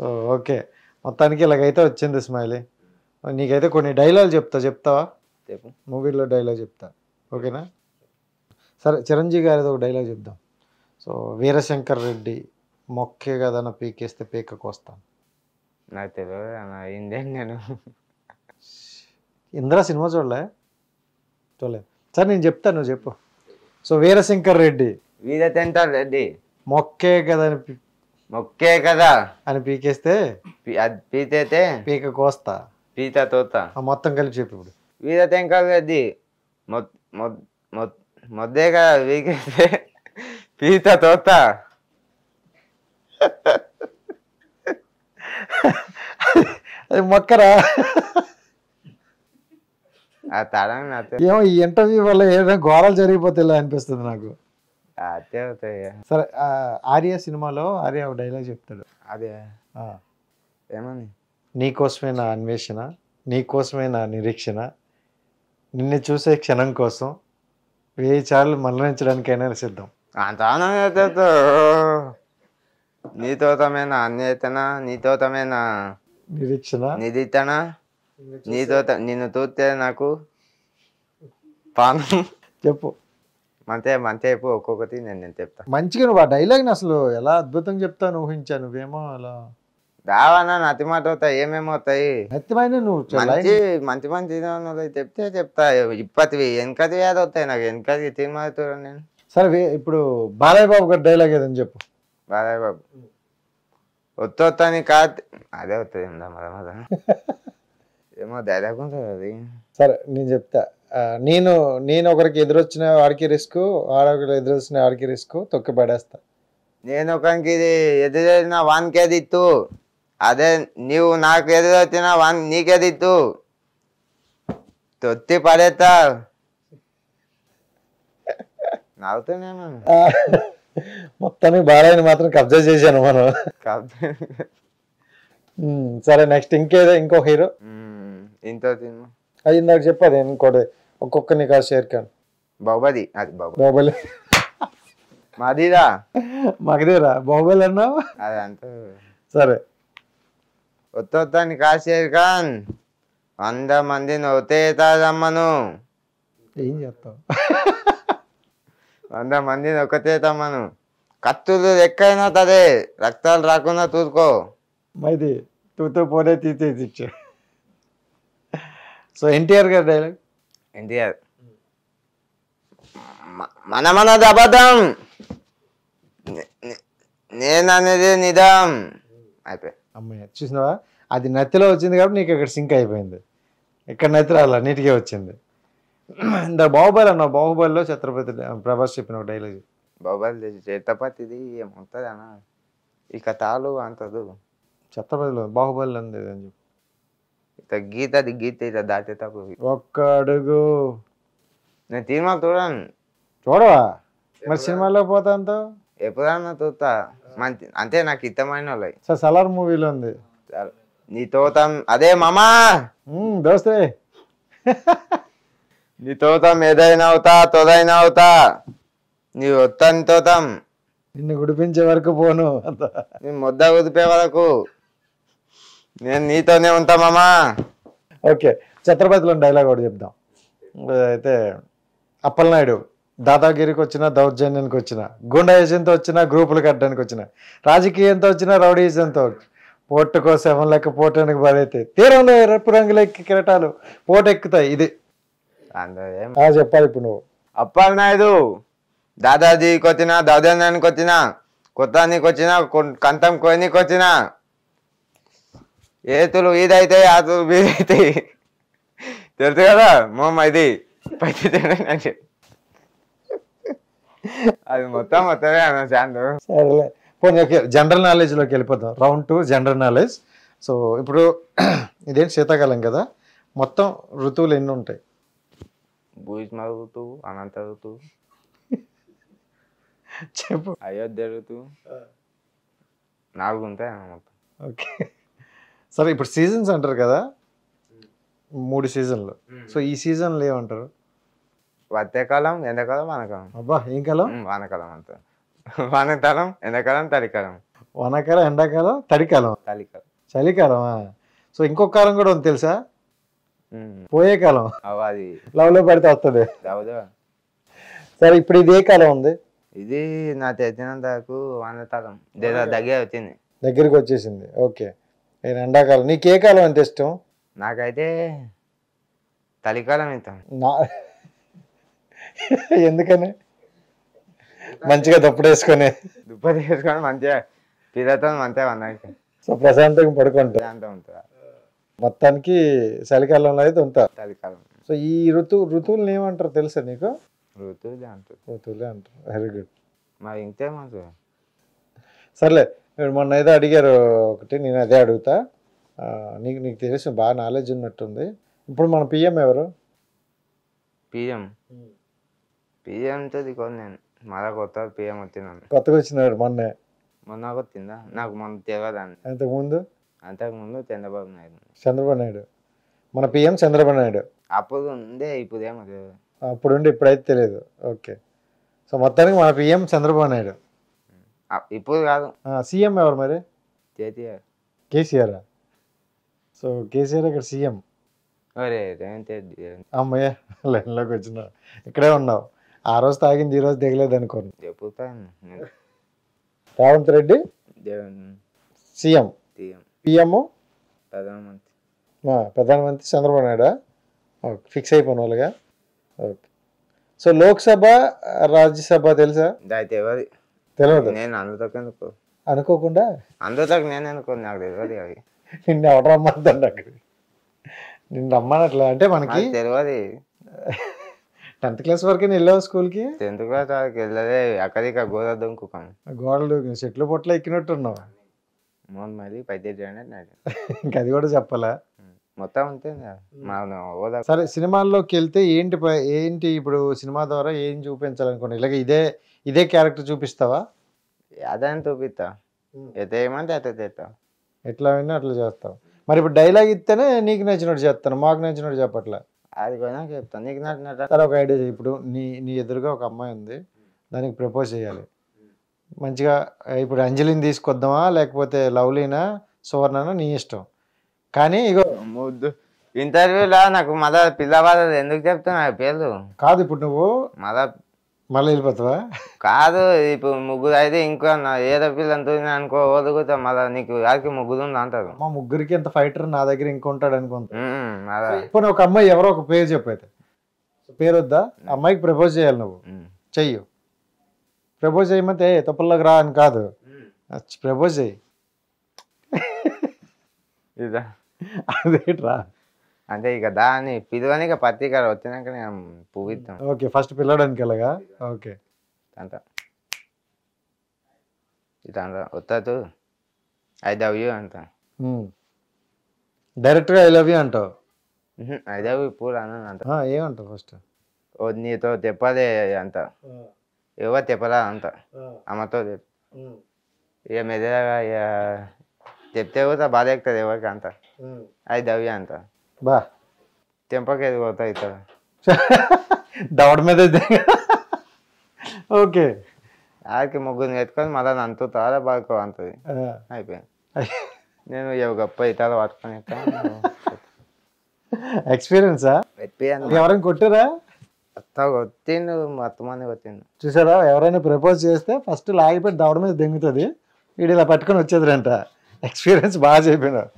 So okay, మొత్తానికి ఇలాగైతే వచ్చింది స్మైలీ. నీకైతే కొన్ని డైలాగ్ చెప్తావా? చెప్పు. మూవీలో డైలాగ్ చెప్తా, ఓకేనా? సరే, చిరంజీవి గారిది ఒక డైలాగ్ చెప్దాం. సో వీరశంకర్ రెడ్డి మొక్కే కదా పీకేస్తే పీక కోస్తాను. నాకు తెలియదు అన్న, ఏంటి నేను ఇంద్రా సినిమా చూడలేదు. సరే నేను చెప్తాను, నువ్వు చెప్పు. సో వీరశంకర్ రెడ్డి వీరశంకర్ రెడ్డి మొక్కే కదా మొక్కే కదా అని పీకేస్తే అది పీతైతే పీక కోస్తా. పీత తోత మొత్తం కలిపి చెప్పు ఇప్పుడు. వీరశంకర్ రెడ్డి మొద్దే కదా పీకేస్తే పీత తోత. అది మొక్కరా? ఆ తరం ఏమో ఈ ఇంటర్వ్యూ వల్ల ఏదైనా ఘోరాలు జరిగిపోతే అనిపిస్తుంది నాకు. అదే అవుతాయి. సరే, ఆర్య సినిమాలో ఆర్య ఒక డైలాగ్ చెప్తాడు. అదే ఏమని? నీకోసమే నా అన్వేషణ, నీకోసమే నా నిరీక్షణ, నిన్ను చూసే క్షణం కోసం 1000 సార్లు మరణించడానికైనా సిద్ధం. అంత నీతోతమేనా అన్వేషణ, నీతోతమేనా నిరీక్షణ, నిరీక్షణ, నిన్ను చూస్తే నాకు పానం. చెప్పు మంతే చెప్పు, ఒక్కొక్కటి నేను చెప్తా. మంచిగా నువ్వు ఆ డైలాగ్ని అసలు ఎలా అద్భుతంగా చెప్తాను ఊహించా. నువ్వేమో అలా రావన్నా నతి మాట అవుతాయి, ఏమేమి అవుతాయి. ఎత్తిమైన నువ్వు మంచి చెప్తా. ఇప్పటివి వెనకది ఏది అవుతాయి నాకు, వెనకది తిరుమల నేను. సరే, ఇప్పుడు బాలయ్య బాబు గారి డైలాగ్ ఏదని చెప్పు. బాలయ్య బాబు వత్తని కాదు, అదే అవుతుంది ఏమో డైలాగ్ ఉంటుంది అది. సరే నేను చెప్తా. నేను ఒకరికి ఎదురొచ్చిన వాడికి రిస్క్, వాడొకరికి ఎదురొచ్చిన వాడికి రిస్క్, తొక్కి పడేస్తా. నేను ఒకరికి ఎదురైన వానికే దిత్తు, అదే నీవు నాకు ఎదురొచ్చిన నీకే దిత్తు, తొత్తి పడేస్తా. నవ్వుతున్నాను. మొత్తానికి బాలయ్యని మాత్రం కబ్జా చేశాను మనం. సరే, నెక్స్ట్ ఇంకో హీరో ఇంతో సినిమా అది ఇందాక చెప్పది. ఇంకోటి ఒక్కొక్కరిని కాదు, షేర్ ఖాన్, బాహుబలి. అది బాహుబలి మాదిరా మగధీరా బాహుబలి అన్నావు. అదంతా సరే, వత్తని కాదు షేర్ ఖాన్, 100 మందిని ఒకటేతాదమ్మను. ఏం చేస్తావు? 100 మందిని ఒకటే తమ్మను, కత్తులు ఎక్కైనా తదే, రక్తాలు రాకుండా చూసుకో. మైది తూతో పోనే తీర్చు. సో ఎన్టీఆర్ గారి డైలాగ్. ఎన్టీఆర్ మనది అబద్ధం, నేననేది నిజం. అయిపోయి. అమ్మాయి చూసినావా, అది నత్తిలో వచ్చింది కాబట్టి నీకు ఇక్కడ సింక్ అయిపోయింది. ఇక్కడ నత్తి రాలా, నీట్గా వచ్చింది. ఇంత బాహుబలి అన్నావు, బాహుబలిలో ఛత్రపతి ప్రభాస్ చెప్పిన ఒక డైలాగ్. బాహుబలి ఛత్రపతిది ఏమవుతుంది అన్న, ఇక తాలు అంతదు. ఛత్రపతిలో బాహుబలి అంది అని చెప్పి. గీత ఇట్లా దాటేటప్పుడు ఒక్క అడుగు. నేను సినిమా చూడవా మరి? సినిమాలో పోతా అంత ఎప్పుడన్నా చూస్తా, మంచి అంతే నాకు ఇష్టమైన వాళ్ళవి. సార్ సలార్ మూవీలో ఉంది. నీ తోతం అదే మామా దోస్తే, నీ తోతం ఏదైనా అవుతా, తొదైనా అవుతా, నీ వత్తని తోతం, నిన్ను గుడిపించే వరకు పోను, నీ ముద్ద ఉదిపే వరకు నేను నీతోనే ఉంటా మామా. ఓకే, ఛత్రపతిలో డైలాగ్ ఒకటి చెప్దాం. అయితే అప్పలనాయుడు దాదాగిరికి వచ్చిన, దౌర్జన్యానికి వచ్చిన, గుండాయిజంతో వచ్చిన, గ్రూపులు కట్టడానికి వచ్చిన, రాజకీయంతో వచ్చిన, రౌడీజంతో, పోటుకో శవం లెక్క పోటానికి బలైతే తీరంలో ఎరపు రంగులెక్కి కిరటాలు పోటెక్కుతాయి. ఇది చెప్పాలి ఇప్పుడు నువ్వు. అప్పలనాయుడు దాదాజీకి వచ్చిన, దౌర్జన్యానికి వచ్చిన, కొత్తానికి వచ్చిన, కంతం కొనికి వచ్చిన, ఏతులు ఈదైతే ఆతులు బీదైతాయి, తెలుసు కదా మొమ్మ. ఇది పైకి అది మొత్తమే అన్న చాందు. సరేలే, పోనీ జనరల్ నాలెడ్జ్లోకి వెళ్ళిపోతాం. Round 2 general knowledge. సో ఇప్పుడు ఇదేంటి శీతాకాలం కదా, మొత్తం ఋతువులు ఎన్ని ఉంటాయి? భూష్మ ఋతువు, అనంత ఋతువు, చెప్పు. అయోధ్య ఋతువు, 4 ఉంటాయి అన్న మొత్తం. ఓకే, సరే ఇప్పుడు సీజన్స్ అంటారు కదా, 3 సీజన్లు. సో ఈ సీజన్లు ఏమంటారు? వర్షాకాలం, ఎండాకాలం, వానకాలం. అబ్బా, ఏం కాలం? వానకాలం అంతా. వానకాలం, ఎండాకాలం, చలికాలం. వానాకాలం, ఎండాకాలం, తడికాలం, చలికాలం. చలికాలమా? సో ఇంకొక కాలం కూడా ఉంది తెలుసా, పోయే కాలం. అది లవ్లో పడితే వస్తుంది. అవుదా. సరే ఇప్పుడు ఇది ఏ కాలం ఉంది? ఇది నాకు తెలిసినంతకు వానకాలం దగ్గర వచ్చింది. దగ్గరికి వచ్చేసింది. ఓకే, నేను ఎండాకాలం. నీకు ఏ కాలం అంటే ఇష్టం? నాకైతే చలికాలం ఇస్తాం. నా ఎందుకని? మంచిగా దుప్పటేసుకొని దుప్పటి వేసుకొని మంచిగా పిల్లతో మంచిగా అన్నాక సో ప్రశాంతంగా పడుకుంటా. అంతా ఉంటుంది మొత్తానికి చలికాలంలో అయితే ఉంటా. చలికాలం. సో ఈ ఋతువులను ఏమంటారు తెలుసా నీకు? ఋతువులే అంటారు. ఋతువులే అంటారు. Very good. మరి ఇంతే మంచిగా. సర్లే, మీరు మొన్న ఏదో అడిగారు ఒకటి, నేను అదే అడుగుతా. నీకు తెలుసు, బాగా నాలెడ్జ్ ఉన్నట్టుంది. ఇప్పుడు మన పిఎం ఎవరు? పిఎంతో దిగోదు నేను. మళ్ళా కొత్త పిఎం వచ్చినాను. కొత్తగా వచ్చినాడు మొన్న వచ్చిందా? నాకు మొన్న తెలియదండి. అంతకుముందు అంతకుముందు చంద్రబాబు నాయుడు. మన పిఎం చంద్రబాబు నాయుడు. అప్పుడు ఉందే, ఇప్పుడు ఏమో తెలియదు. అప్పుడుండి ఇప్పుడైతే తెలియదు. ఓకే, సో మొత్తానికి మన పిఎం చంద్రబాబు నాయుడు. ఇప్పుడు కాదు. సీఎం ఎవరు మరి? కేసీఆర్. సో కేసీఆర్ ఇక్కడ సీఎం. రేవంత్ రెడ్డి. అమ్మయ్య, లైన్లోకి వచ్చినావు, ఇక్కడే ఉన్నావు. ఆ రోజు తాగింది ఈ రోజు దిగలేదు అనుకోండి. చెప్పుతాను. రేవంత్ రెడ్డి సీఎం, పిఎం ప్రధానమంత్రి చంద్రబాబు నాయుడు. ఓకే, ఫిక్స్ అయిపోయిన వాళ్ళుగా. ఓకే, సో లోక్సభ, రాజ్యసభ తెలుసా? తెలియదు. నేను అనుకోకుండా అందులోకి నేను అనుకోను, నాకు తెలియదు అవి. నిన్ను ఎవరు రమ్మందండి అక్కడ? నిన్ను రమ్మనట్లా అంటే మనకి తెలియదు. 10th క్లాస్ వరకే వెళ్ళావు స్కూల్కి? 10th క్లాస్ వరకు వెళ్ళదే. అక్కడికి గోడ దుంకుతాను. గోడలు చెట్లు పొట్లు ఎక్కినట్టున్నావు. మళ్ళీ పైతే ఇంకా అది కూడా చెప్పాలా? మొత్తం అంతే. సరే, సినిమాల్లోకి వెళ్తే ఏంటి ఇప్పుడు సినిమా ద్వారా ఏం చూపించాలనుకోండి? ఇలాగ ఇదే క్యారెక్టర్ చూపిస్తావా? అదని చూపిస్తా. ఎట్లా ఏమంటే అట్లా చేస్తా. ఎట్లా అయినా అట్లా చేస్తావు. మరి ఇప్పుడు డైలాగ్ ఇస్తేనే నీకు నచ్చినట్టు చేస్తాను, మాకు నచ్చినట్టు చెప్పట్లే. అది కూడా చెప్తాను, నీకు నచ్చినట్టు. సరే, ఒక ఐడియా. ఇప్పుడు నీ ఎదురుగా ఒక అమ్మాయి ఉంది, దానికి ప్రపోజ్ చేయాలి మంచిగా. ఇప్పుడు అంజలిని తీసుకొద్దామా లేకపోతే లవ్లీనా సువర్ణనా, నీ ఇష్టం. కానీ ఇగో ఇంటర్వ్యూలో నాకు మళ్ళా పిల్లవాళ్ళు ఎందుకు చెప్తున్నా పేర్లు కాదు. ఇప్పుడు నువ్వు మళ్ళీ వెళ్ళిపోతావా? కాదు, ఇప్పుడు ముగ్గురు అయితే ఇంకో ఏదో పిల్లంతో అనుకో వదుగుతా. మళ్ళీ నీకు యాడికి ముగ్గురు ఉంది అంటారు. మా ముగ్గురికి ఎంత ఫైటర్ నా దగ్గర ఇంకొంటాడు అనుకుంటా. ఇప్పుడు ఒక అమ్మాయి ఎవరో ఒక పేరు చెప్పైతే, పేరు వద్దా? అమ్మాయికి ప్రపోజ్ చేయాలి, నువ్వు చెయ్యు. ప్రపోజ్ చేయమంటే తప్పుల్లోకి రా అని కాదు, ప్రపోజ్ చెయ్యి. అదేట్రా అంటే ఇక దాన్ని పిలువని ఇక పత్రిక వచ్చినాక నేను పువ్వుతాం. ఓకే, ఫస్ట్ పిల్లడానికి అలాగా. ఓకే, అంత ఇట్లా వద్దు, ఐ లవ్ యూ అంట. డైరెక్ట్గా ఐ లవ్ యూ అంటావు? ఐ లవ్ యూ పూర్ అని అంట. ఏమంటావు ఫస్ట్? నీతో చెప్పదే అంట, ఎవరు చెప్పరా అంట. అమ్మతో ఇక మెదగా చెప్తే కూడా బాధ ఎక్కుతుంది ఎవరికి అంట. ఐ లవ్ యూ అంట. బా తెంపకేది పోతా ఇక్కడ దవడ మీద. ఓకే, ఆడికి ముగ్గురు ఎత్తుకొని మళ్ళీ నన్ను తారా బాగా అంటది. అయిపోయింది. నేను గొప్ప ఇతర పట్టుకొని ఎక్స్పీరియన్సా? ఎవరైనా కొట్టారా? కొట్టిండు, మొత్తం మంది కొట్టిండు. చూసారా, ఎవరైనా ప్రపోజ్ చేస్తే ఫస్ట్ లాగిపెట్టి దవడ మీద దెంగుతుంది, వీడు ఇలా పట్టుకొని వచ్చేదిరంట. ఎక్స్పీరియన్స్ బాగా చెప్పినావు.